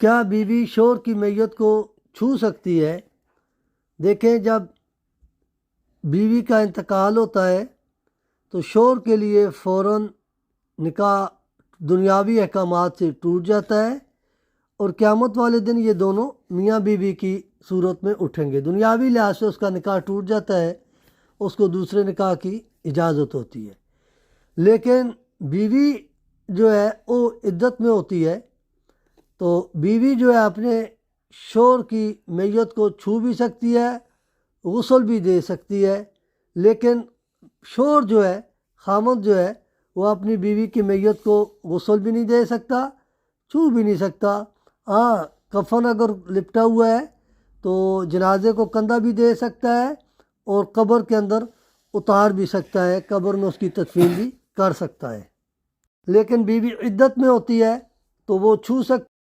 کیا بیوی شوہر کی میت کو چھو سکتی ہے؟ دیکھیں، جب بیوی کا انتقال ہوتا ہے تو شوہر کے لیے فوراً نکاح دنیاوی احکامات سے ٹوٹ جاتا ہے، اور قیامت والے دن یہ دونوں میاں بیوی کی صورت میں اٹھیں گے۔ دنیاوی لحاظ سے اس کا نکاح ٹوٹ جاتا ہے، اس کو دوسرے نکاح کی اجازت ہوتی ہے، لیکن بیوی جو ہے وہ عدت میں ہوتی ہے، تو بیوی جو ہے اپنے شوہر کی میت کو چھو بھی سکتی ہے، غسل بھی دے سکتی ہے، لیکن شوہر جو ہے، خامد جو ہے، وہ اپنی بیوی کی میت کو غسل بھی نہیں دے سکتا، چھو بھی نہیں سکتا۔ ہاں، کفن اگر لپٹا ہوا ہے تو جنازے کو کندھا بھی دے سکتا ہے، اور قبر کے اندر اتار بھی سکتا ہے، قبر میں اس کی تدفین بھی کر سکتا ہے۔ لیکن بیوی عدت میں ہوتی ہے تو وہ چھو